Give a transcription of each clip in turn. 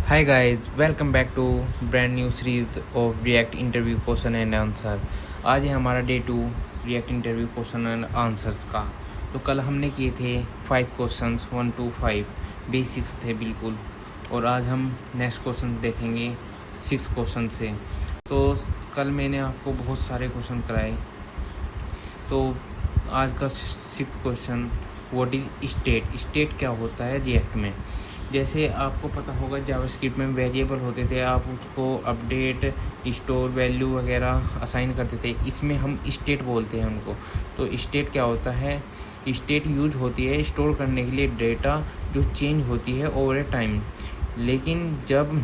Hi guys, welcome back to brand new series of React interview question and answer। आज है हमारा day 2 React interview question and answers का। तो कल हमने किए थे 5 क्वेश्चंस 1 to 5 बेसिक्स थे बिल्कुल, और आज हम नेक्स्ट क्वेश्चन देखेंगे 6 क्वेश्चन से। तो कल मैंने आपको बहुत सारे क्वेश्चन कराए, तो आज का 6th question, what is state क्या होता है रिएक्ट में। जैसे आपको पता होगा जावास्क्रिप्ट में वेरिएबल होते थे, आप उसको अपडेट, स्टोर, वैल्यू वगैरह असाइन करते थे, इसमें हम स्टेट बोलते हैं उनको। तो स्टेट क्या होता है, स्टेट यूज होती है स्टोर करने के लिए डेटा जो चेंज होती है ओवर ए टाइम। लेकिन जब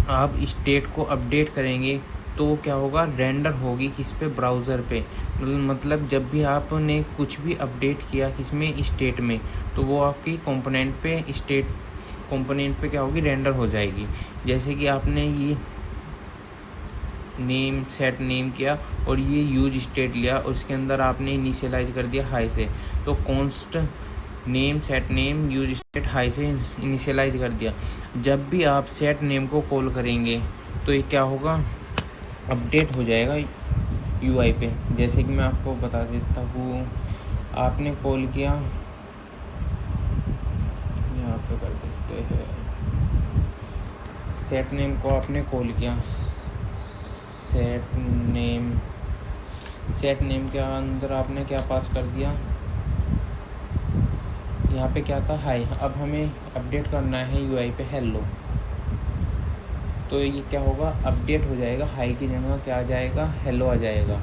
आप स्टेट को अपडेट करेंगे तो क्या होगा, रेंडर होगी किस पे, ब्राउज़र पे। मतलब जब भी आपने कुछ भी अपडेट किया किस में, स्टेट में, तो वो आपकी कंपोनेंट पे, स्टेट कंपोनेंट पे क्या होगी, रेंडर हो जाएगी। जैसे कि आपने ये नेम सेट नेम किया और ये यूज स्टेट लिया और उसके अंदर आपने इनिशियलाइज कर दिया हाई से, तो const name set name use state high से इनिशियलाइज कर दिया। जब भी आप सेट नेम को कॉल करेंगे तो ये क्या होगा, अपडेट हो जाएगा यूआई पे। जैसे कि मैं आपको बता देता हूँ, आपने कॉल किया, यहाँ पे कर देते हैं, सेट नेम को आपने कॉल किया, सेट नेम के अंदर आपने क्या पास कर दिया, यहाँ पे क्या था, हाई। अब हमें अपडेट करना है यूआई पे हेलो, तो ये क्या होगा, अपडेट हो जाएगा, हाई की जगह क्या आ जाएगा, हेलो आ जाएगा।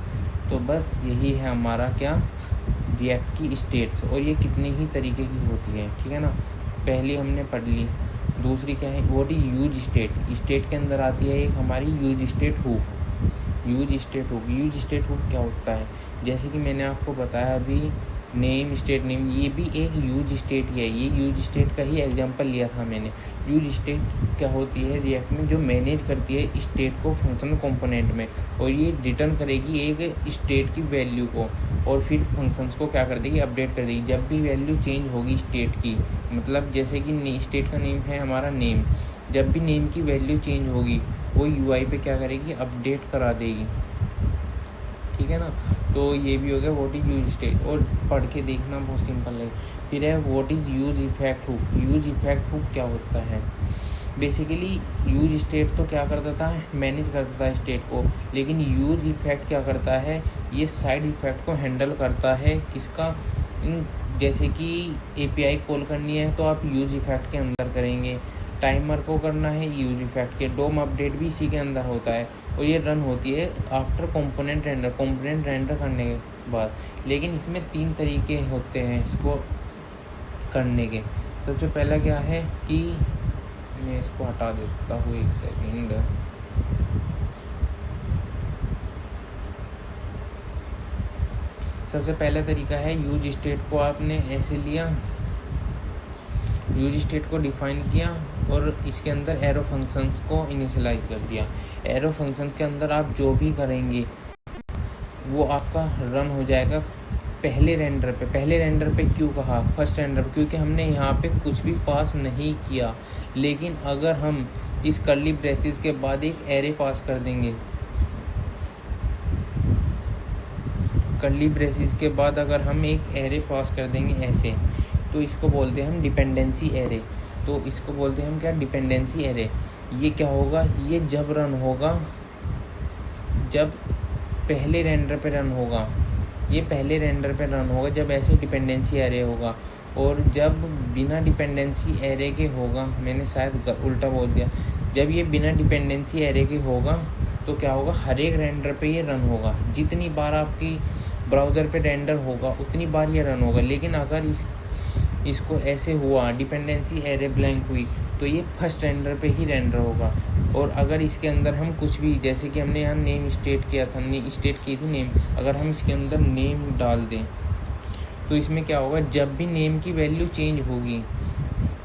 तो बस यही है हमारा क्या, रिएक्ट की स्टेट्स। और ये कितने ही तरीके की होती है, ठीक है ना। पहली हमने पढ़ ली, दूसरी क्या है, what is use state. State के अंदर आती है एक हमारी use state hook. Use state hook क्या होता है, जैसे कि मैंने आपको बताया अभी, नेम स्टेट नेम, ये भी एक यूज स्टेट ही है। ये यूज स्टेट का ही एग्जांपल लिया था मैंने। यूज स्टेट क्या होती है रिएक्ट में, जो मैनेज करती है स्टेट को फंक्शन कंपोनेंट में, और ये रिटर्न करेगी एक स्टेट की वैल्यू को, और फिर फंक्शंस को क्या कर देगी, अपडेट कर देगी जब भी वैल्यू चेंज होगी स्टेट की। मतलब जैसे कि स्टेट का नेम है हमारा नेम, जब भी नेम की वैल्यू चेंज होगी वो यूआई पे क्या करेगी, अपडेट करा देगी, ठीक है ना। तो ये भी हो गया व्हाट इज यूज स्टेट, और पढ़ के देखना बहुत सिंपल है। फिर है what is use effect hook. Use effect hook क्या होता है, बेसिकली यूज स्टेट तो क्या करता था, मैनेज करता था स्टेट को, लेकिन यूज इफेक्ट क्या करता है, ये साइड इफेक्ट को हैंडल करता है किसका, जैसे कि एपीआई कॉल करनी है तो आप यूज इफेक्ट के अंदर करेंगे, टाइमर को करना है यूज इफेक्ट के, डोम अपडेट भी इसी के अंदर होता है, और ये रन होती है आफ्टर कंपोनेंट रेंडर करने के बाद। लेकिन इसमें 3 तरीके होते हैं इसको करने के। सबसे पहला क्या है कि, मैं इसको हटा देता हूँ, एक सेकेंड। सबसे पहला तरीका है, यूज स्टेट को आपने ऐसे लिया, यूज स्टेट को डिफाइन किया और इसके अंदर एरो फंक्शंस को इनिशियलाइज कर दिया। एरो फंक्शंस के अंदर आप जो भी करेंगे वो आपका रन हो जाएगा पहले रेंडर पे क्यों कहा, फर्स्ट रेंडर, क्योंकि हमने यहाँ पे कुछ भी पास नहीं किया। लेकिन अगर हम इस कर्ली ब्रेसेस के बाद एक एरे पास कर देंगे, कर्ली ब्रेसेस के बाद अगर हम एक एरे पास कर देंगे ऐसे, तो इसको बोलते हैं हम डिपेंडेंसी एरे। तो इसको बोलते हैं हम क्या, डिपेंडेंसी एरे। ये क्या होगा, ये जब रन होगा, जब पहले रेंडर पे रन होगा, ये पहले रेंडर पे रन होगा जब ऐसे डिपेंडेंसी एरे होगा। और जब बिना डिपेंडेंसी एरे के होगा, मैंने शायद उल्टा बोल दिया, जब ये बिना डिपेंडेंसी एरे के होगा तो क्या होगा, हर एक रेंडर पे ये रन होगा। जितनी बार आपकी ब्राउज़र पे रेंडर होगा उतनी बार ये रन होगा। लेकिन अगर इसको ऐसे हुआ, डिपेंडेंसी एरे ब्लैंक हुई, तो ये फर्स्ट रेंडर पे ही रेंडर होगा। और अगर इसके अंदर हम कुछ भी, जैसे कि हमने यहाँ नेम स्टेट किया था, स्टेट की थी नेम, अगर हम इसके अंदर नेम डाल दें तो इसमें क्या होगा, जब भी नेम की वैल्यू चेंज होगी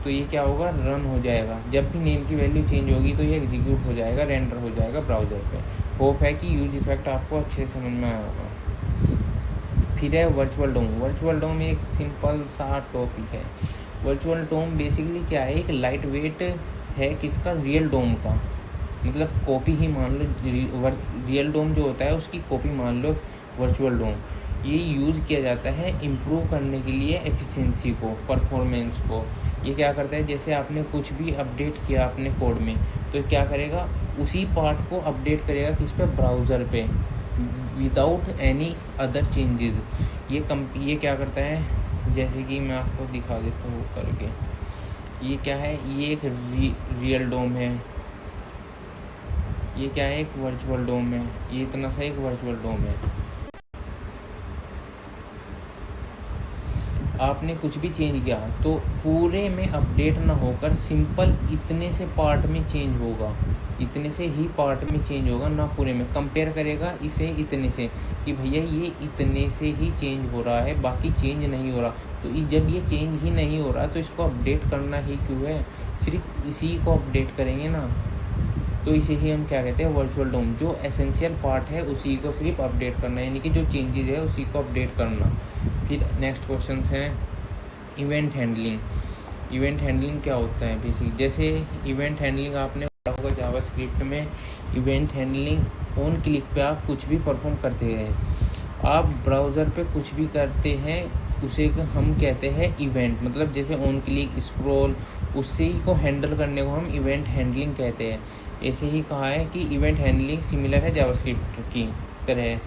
तो ये क्या होगा, रन हो जाएगा। जब भी नेम की वैल्यू चेंज होगी तो ये एग्जीक्यूट हो जाएगा, रेंडर हो जाएगा ब्राउज़र पे। होप है कि यूज इफेक्ट आपको अच्छे से समझ में आया होगा। फिर है वर्चुअल डोम। वर्चुअल डोम एक सिंपल सा टॉपिक है। वर्चुअल डोम बेसिकली क्या है, एक लाइट वेट है किसका, रियल डोम का, मतलब कॉपी ही मान लो, रियल डोम जो होता है उसकी कॉपी मान लो वर्चुअल डोम। ये यूज़ किया जाता है इम्प्रूव करने के लिए एफिशिएंसी को, परफॉर्मेंस को। ये क्या करता है, जैसे आपने कुछ भी अपडेट किया अपने कोड में, तो क्या करेगा, उसी पार्ट को अपडेट करेगा किस पे, ब्राउज़र पे, विदाउट एनी अदर चेंजेस। ये क्या करता है, जैसे कि मैं आपको दिखा देता हूँ करके। ये क्या है, ये एक रियल डोम है, ये क्या है, एक वर्चुअल डोम है, ये इतना सा एक वर्चुअल डोम है। आपने कुछ भी चेंज किया तो पूरे में अपडेट ना होकर सिंपल इतने से पार्ट में चेंज होगा, इतने से ही पार्ट में चेंज होगा, ना पूरे में। कंपेयर करेगा इसे इतने से कि भैया ये इतने से ही चेंज हो रहा है, बाकी चेंज नहीं हो रहा। तो जब ये चेंज ही नहीं हो रहा तो इसको अपडेट करना ही क्यों है, सिर्फ इसी को अपडेट करेंगे ना। तो इसे ही हम क्या कहते हैं, वर्चुअल डोम। जो एसेंशियल पार्ट है उसी को सिर्फ अपडेट करना, यानी कि जो चेंजेस है उसी को अपडेट करना। फिर नेक्स्ट क्वेश्चन है इवेंट हैंडलिंग। इवेंट हैंडलिंग क्या होता है बेसिक, जैसे इवेंट हैंडलिंग आपने पढ़ा होगा जावास्क्रिप्ट में। इवेंट हैंडलिंग ऑन क्लिक पे आप कुछ भी परफॉर्म करते हैं, आप ब्राउज़र पे कुछ भी करते हैं उसे हम कहते हैं इवेंट। मतलब जैसे ऑन क्लिक, स्क्रॉल, उससे ही को हैंडल करने को हम इवेंट हैंडलिंग कहते हैं। ऐसे ही कहा है कि इवेंट हैंडलिंग सिमिलर है जावास्क्रिप्ट की तरह,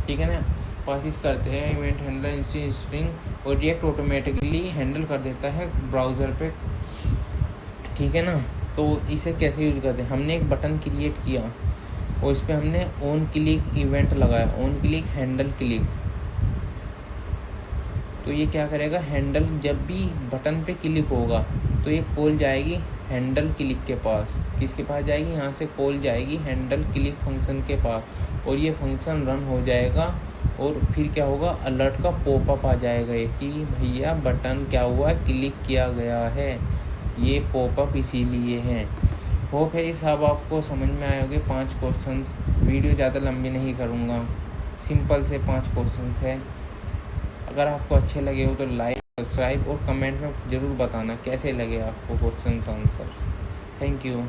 ठीक है ना। पासिस करते हैं इवेंट हैंडलर इंस्टेंस स्ट्रिंग, और रिएक्ट ऑटोमेटिकली हैंडल कर देता है ब्राउज़र पे, ठीक है ना। तो इसे कैसे यूज़ करते हैं, हमने एक बटन क्रिएट किया और इस पर हमने ऑन क्लिक इवेंट लगाया, ऑन क्लिक हैंडल क्लिक। तो ये क्या करेगा, हैंडल जब भी बटन पे क्लिक होगा तो ये कॉल जाएगी हैंडल क्लिक के पास। किसके पास जाएगी, यहाँ से कॉल जाएगी हैंडल क्लिक फंक्शन के पास, और ये फंक्शन रन हो जाएगा। और फिर क्या होगा, अलर्ट का पॉपअप आ जाएगा कि भैया बटन क्या हुआ, क्लिक किया गया है। ये पॉपअप इसीलिए है। होप है ये सब आपको समझ में आए होंगे 5 क्वेश्चंस। वीडियो ज़्यादा लंबी नहीं करूँगा, सिंपल से 5 क्वेश्चंस है। अगर आपको अच्छे लगे हो तो लाइक, सब्सक्राइब और कमेंट में ज़रूर बताना कैसे लगे आपको क्वेश्चन आंसर। Thank you.